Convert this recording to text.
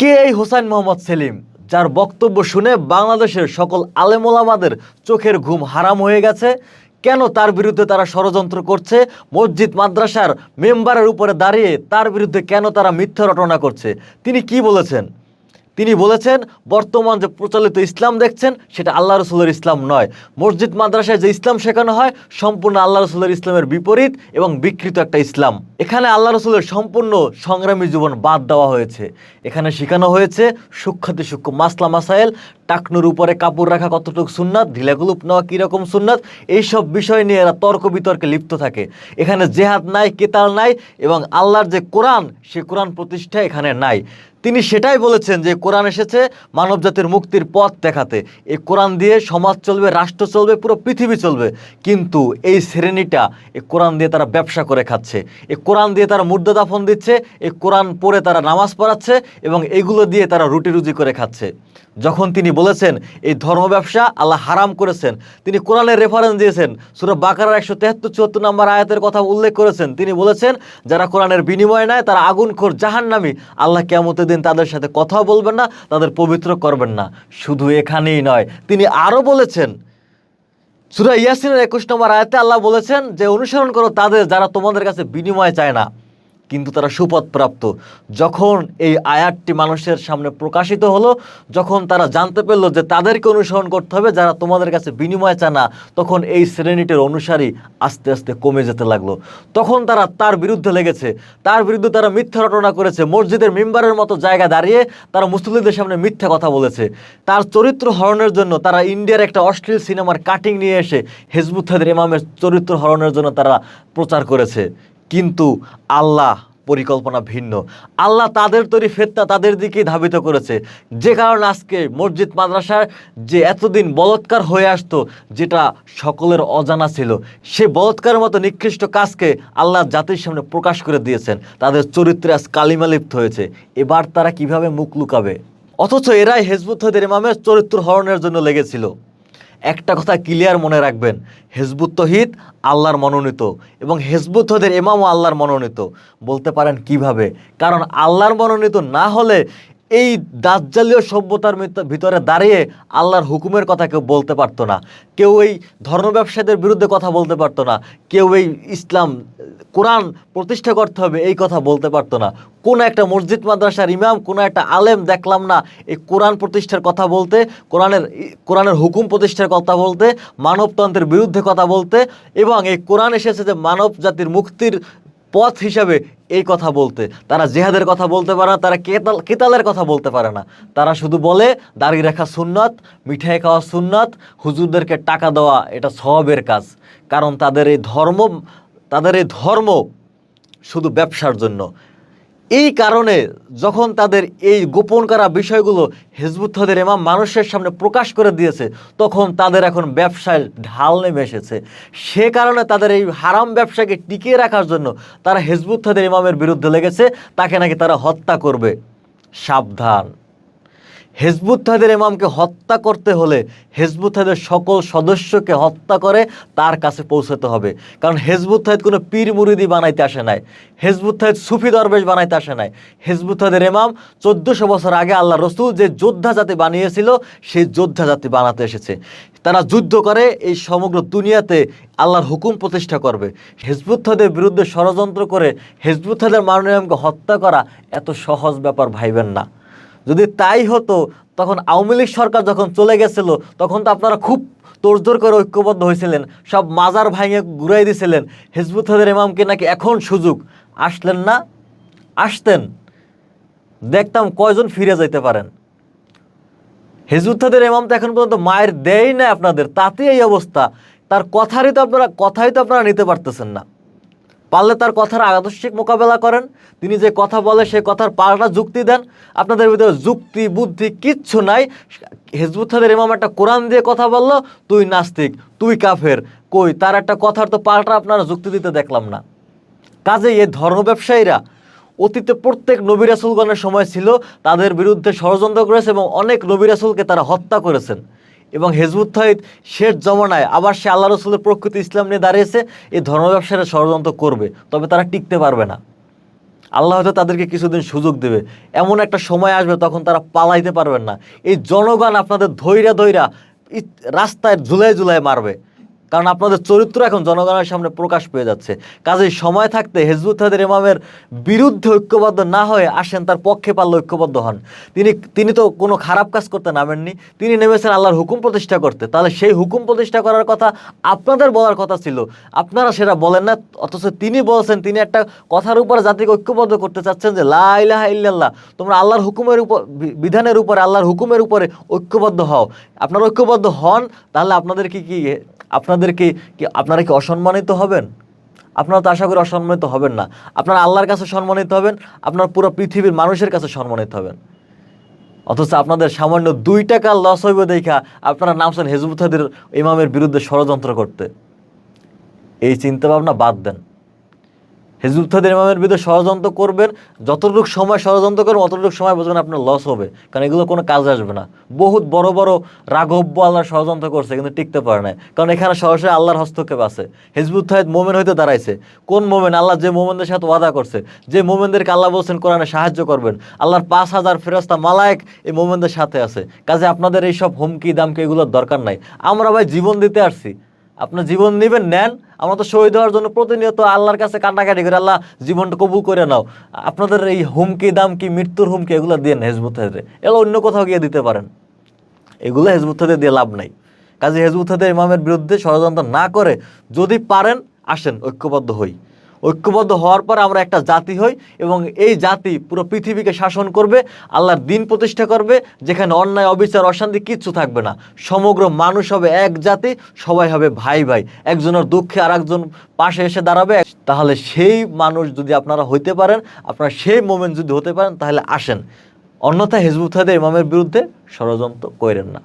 কে এই হোসাইন মোহাম্মদ সেলিম, যার বক্তব্য শুনে বাংলাদেশের সকল আলেম ওলামাদের চোখের ঘুম হারাম হয়ে গেছে? কেন তার বিরুদ্ধে তারা ষড়যন্ত্র করছে? মসজিদ মাদ্রাসার মেম্বারের উপরে দাঁড়িয়ে তার বিরুদ্ধে কেন তারা মিথ্যা রটনা করছে? তিনি কি বলেছেন? তিনি বলেছেন, বর্তমান যে প্রচলিত ইসলাম দেখছেন সেটা আল্লাহ রসুলের ইসলাম নয়। মসজিদ মাদ্রাসায় যে ইসলাম শেখানো হয় সম্পূর্ণ আল্লাহ রসুলের ইসলামের বিপরীত এবং বিকৃত একটা ইসলাম। এখানে আল্লাহ রসুলের সম্পূর্ণ সংগ্রামী জীবন বাদ দেওয়া হয়েছে। এখানে শেখানো হয়েছে সূক্ষ্মাতি সূক্ষ্ম মাসলা মাসাইল, টাকনুর উপরে কাপড় রাখা কতটুকু সুন্নাত, ঢিলাকুলুপ নেওয়া কীরকম সুন্নাত, এইসব বিষয় নিয়ে এরা তর্ক বিতর্কে লিপ্ত থাকে। এখানে জেহাদ নাই, কেতাল নাই, এবং আল্লাহর যে কোরআন, সে কোরআন প্রতিষ্ঠা এখানে নাই। তিনি সেটাই বলেছেন যে কোরআন এসেছে মানবজাতির মুক্তির পথ দেখাতে। এই কোরআন দিয়ে সমাজ চলবে, রাষ্ট্র চলবে, পুরো পৃথিবী চলবে। কিন্তু এই শ্রেণীটা এই কোরআন দিয়ে তারা ব্যবসা করে খাচ্ছে, এই কোরআন দিয়ে তারা মুর্দা দাফন দিচ্ছে, এই কোরআন পড়ে তারা নামাজ পড়াচ্ছে এবং এগুলো দিয়ে তারা রুটি রুজি করে খাচ্ছে। যখন তিনি বলেছেন এই ধর্ম ব্যবসা আল্লাহ হারাম করেছেন, তিনি কোরআনের রেফারেন্স দিয়েছেন, সূরা বাকারার 173-74 নম্বর আয়াতের কথা উল্লেখ করেছেন। তিনি বলেছেন যারা কোরআনের বিনিময় নেয় তারা আগুনখোর জাহান্নামী, আল্লাহ কিয়ামতের দিন তাদের সাথে কথা বলবেন না, তাদের পবিত্র করবেন না। শুধু এখানেই নয়, তিনি আরও বলেছেন সূরা ইয়াসিনের 21 নম্বর আয়াতে আল্লাহ বলেছেন যে অনুসরণ করো তাদের যারা তোমাদের কাছে বিনিময় চায় না কিন্তু তারা সুপথপ্রাপ্ত। যখন এই আয়াতটি মানুষের সামনে প্রকাশিত হলো, যখন তারা জানতে পারলো যে তাদেরকে অনুসরণ করতে হবে যারা তোমাদের কাছে বিনিময় চায় না, তখন এই শ্রেণীটির অনুসারী আস্তে আস্তে কমে যেতে লাগলো। তখন তারা তার বিরুদ্ধে লেগেছে, তার বিরুদ্ধে তারা মিথ্যা রটনা করেছে। মসজিদের মিম্বারের মতো জায়গা দাঁড়িয়ে তারা মুসলিমদের সামনে মিথ্যা কথা বলেছে। তার চরিত্র হরণের জন্য তারা ইন্ডিয়ার একটা অশ্লীল সিনেমার কাটিং নিয়ে এসে হিজবুত তাহরির ইমামের চরিত্র হরণের জন্য তারা প্রচার করেছে। কিন্তু আল্লাহ পরিকল্পনা ভিন্ন। আল্লাহ তাদের তৈরি ফিতনা তাদের দিকেই ধাবিত করেছে, যে কারণে আজকে মসজিদ মাদ্রাসার যে এতদিন বলৎকার হয়ে আসতো, যেটা সকলের অজানা ছিল, সে বলৎকারের মতো নিকৃষ্ট কাজকে আল্লাহ জাতির সামনে প্রকাশ করে দিয়েছেন। তাদের চরিত্রে আজ কালিমা লিপ্ত হয়েছে। এবার তারা কিভাবে মুখ লুকাবে? অথচ এরাই হিজবুত তাহরির ইমামের চরিত্র হরণের জন্য লেগেছিল। একটা কথা ক্লিয়ার মনে রাখবেন, হিজবুত তৌহিদ আল্লাহর মনোনীত এবং হিজবুত তৌহিদের ইমামও আল্লাহর মনোনীত। বলতে পারেন কিভাবে? কারণ আল্লাহর মনোনীত না হলে এই দাজ্জালীয় সভ্যতার ভিতরে দাঁড়িয়ে আল্লাহর হুকুমের কথা কেউ বলতে পারতো না, কেউ এই ধর্ম ব্যবসায়ীদের বিরুদ্ধে কথা বলতে পারতো না, কেউ এই ইসলাম কোরআন প্রতিষ্ঠা করতে হবে এই কথা বলতে পারতো না। কোনো একটা মসজিদ মাদ্রাসার ইমাম, কোনো একটা আলেম দেখলাম না এই কোরআন প্রতিষ্ঠার কথা বলতে, কোরআনের হুকুম প্রতিষ্ঠার কথা বলতে, মানবতন্ত্রের বিরুদ্ধে কথা বলতে, এবং এই কোরআন এসেছে যে মানব জাতির মুক্তির পথ হিসাবে এই কথা বলতে। তারা জিহাদের কথা বলতে পারে না, তারা কেতালের কথা বলতে পারে না। তারা শুধু বলে দাড়ি রাখা সুন্নাত, মিঠাই খাওয়া সুন্নাত, হুজুরদেরকে টাকা দেওয়া এটা সওয়াবের কাজ। কারণ তাদের এই ধর্ম শুধু ব্যবসার জন্য। এই কারণে যখন তাদের এই গোপন করা বিষয়গুলো হিজবুত তাহরির ইমাম মানুষের সামনে প্রকাশ করে দিয়েছে, তখন তাদের এখন ব্যবসায় ঢাল নেমে এসেছে। সে কারণে তাদের এই হারাম ব্যবসাকে টিকিয়ে রাখার জন্য তারা হিজবুত তাহরির ইমামের বিরুদ্ধে লেগেছে। তাকে নাকি তারা হত্যা করবে। সাবধান, হিজবুত তাহরির ইমামকে হত্যা করতে হলে হিজবুত তাহরির সকল সদস্যকে হত্যা করে তার কাছে পৌঁছাতে হবে। কারণ হিজবুত তাহরির কোনো পীর মুরিদি বানাইতে আসে নাই, হিজবুত তাহরির সুফি দরবেশ বানাইতে আসে নাই। হিজবুত তাহরির ইমাম 1400 বছর আগে আল্লাহ রসুল যে যোদ্ধা জাতি বানিয়েছিল সেই যোদ্ধা জাতি বানাতে এসেছে। তারা যুদ্ধ করে এই সমগ্র দুনিয়াতে আল্লাহর হুকুম প্রতিষ্ঠা করবে। হিজবুত তাহরির বিরুদ্ধে ষড়যন্ত্র করে হিজবুত তাহরির মাননীয় ইমামকে হত্যা করা এত সহজ ব্যাপার ভাইবেন না। যদি তাই হতো, তখন আওয়ামী লীগ সরকার যখন চলে গেছিল তখন তো আপনারা খুব তোড়জোড় করে ঐক্যবদ্ধ হয়েছিলেন, সব মাজার ভাঙে ঘুরাই দিয়েছিলেন। হিজবুত তাহরির ইমামকে নাকি এখন সুযোগ, আসলেন না? আসতেন, দেখতাম কয়জন ফিরে যাইতে পারেন। হিজবুত তাহরির ইমাম তো এখন পর্যন্ত মায়ের দেয় না আপনাদের, তাতে এই অবস্থা। তার কথাই তো আপনারা নিতে পারতেছেন না। পারলে তার কথার আদর্শিক মোকাবেলা করেন, তিনি যে কথা বলে সে কথার পাল্টা যুক্তি দেন। আপনাদের ভিতরে যুক্তি বুদ্ধি কিচ্ছু নাই। হিজবুত তাহরির ইমাম একটা কোরআন দিয়ে কথা বললো, তুই নাস্তিক, তুই কাফের, কই তার একটা কথার তো পাল্টা আপনারা যুক্তি দিতে দেখলাম না। কাজেই এই ধর্ম ব্যবসায়ীরা অতীতে প্রত্যেক নবী রাসূলগণের সময় ছিল, তাদের বিরুদ্ধে ষড়যন্ত্র করেছে এবং অনেক নবী রাসূলকে তারা হত্যা করেছেন। এবং হিজবুত তাওহীদ শেষ জমানায় আবার সে আল্লাহ রসুলের প্রকৃত ইসলাম নিয়ে দাঁড়িয়েছে। এই ধর্ম ব্যবসায়ীরা ষড়যন্ত্র করবে, তবে তারা টিকতে পারবে না। আল্লাহ হয়তো তাদেরকে কিছুদিন সুযোগ দেবে, এমন একটা সময় আসবে তখন তারা পালাইতে পারবেন না। এই জনগণ আপনাদের ধৈর্য ধৈর্য রাস্তায় ঝুলাই ঝুলাই মারবে, কারণ আপনাদের চরিত্র এখন জনগণের সামনে প্রকাশ পেয়ে যাচ্ছে। কাজেই সময় থাকতে হিজবুত তাহরির ইমামের বিরুদ্ধে ঐক্যবদ্ধ না হয়ে আসেন তার পক্ষে পারলে ঐক্যবদ্ধ হন। তিনি তো কোনো খারাপ কাজ করতে নামেননি, তিনি নেমেছেন আল্লাহর হুকুম প্রতিষ্ঠা করতে। তাহলে সেই হুকুম প্রতিষ্ঠা করার কথা আপনাদের বলার কথা ছিল, আপনারা সেটা বলেন না। অথচ তিনি বলছেন, তিনি একটা কথার উপর জাতিকে ঐক্যবদ্ধ করতে চাচ্ছেন যে লা ইলাহা ইল্লাল্লাহ, তোমরা আল্লাহর হুকুমের উপর, বিধানের উপরে, আল্লাহর হুকুমের উপরে ঐক্যবদ্ধ হও। আপনারা ঐক্যবদ্ধ হন, তাহলে আপনারা কি অসম্মানিত হবেন? আপনারা তো আশা করি অসম্মানিত হবেন না। আপনারা আল্লাহর কাছে সম্মানিত হবেন, আপনারা পুরো পৃথিবীর মানুষের কাছে সম্মানিত হবেন। অথচ আপনাদের সামান্য 2 টাকা লস হইব দেখা আপনারা নামছেন হিজবুত তাহরির ইমামের বিরুদ্ধে ষড়যন্ত্র করতে। এই চিন্তা ভাবনা বাদ দেন। হিজবুত তাহরির ইমামের বিরুদ্ধে ষড়যন্ত্র করবেন, যতটুকু সময় ষড়যন্ত্র করবেন অতটুকু সময় বুঝবেন আপনার লস হবে, কারণ এগুলো কোনো কাজে আসবে না। বহুত বড় বড় রাঘব্য আল্লাহর ষড়যন্ত্র করছে কিন্তু টিকতে পারে না, কারণ এখানে সরাসরি আল্লাহর হস্তক্ষেপ আছে। হিজবুত তাহরির মোমেন হইতে দাঁড়াইছে। কোন মোমেন? আল্লাহ যে মোমেনদের সাথে ওয়াদা করছে, যে মোমেনদেরকে আল্লাহ বলছেন কোরআনে সাহায্য করবেন, আল্লাহর 5000 ফেরেশতা মালায়েক এই মোমেনদের সাথে আছে। কাজে আপনাদের এইসব হুমকি দামকি এগুলোর দরকার নাই। আমরা ভাই জীবন দিতে আসছি, আপনার জীবন নেবেন নেন, আমরা তো শহীদ হওয়ার জন্য প্রতিনিয়ত আল্লাহর কাছে কান্নাকাটি করে, আল্লাহ জীবনটা কবুল করে নাও। আপনাদের এই হুমকি দামকি, মৃত্যুর হুমকি এগুলো দিয়ে না হিজবুত তাহরির, এগুলো অন্য কোথাও গিয়ে দিতে পারেন। এগুলো হিজবুত তাহরির দিয়ে লাভ নাই। কাজে হিজবুত তাহরির ইমামের বিরুদ্ধে ষড়যন্ত্র না করে যদি পারেন আসেন ঐক্যবদ্ধ হই। ঐক্যবদ্ধ হওয়ার পর আমরা একটা জাতি হই, এবং এই জাতি পুরো পৃথিবীকে শাসন করবে, আল্লাহর দিন প্রতিষ্ঠা করবে, যেখানে অন্যায় অবিচার অশান্তি কিচ্ছু থাকবে না। সমগ্র মানুষ হবে এক জাতি, সবাই হবে ভাই ভাই, একজনের দুঃখে আর একজন পাশে এসে দাঁড়াবে। তাহলে সেই মানুষ যদি আপনারা হইতে পারেন, আপনারা সেই মোমেন্ট যদি হতে পারেন, তাহলে আসেন। অন্যথায় হিজবুত তাহরির ইমামের বিরুদ্ধে ষড়যন্ত্র করেন না।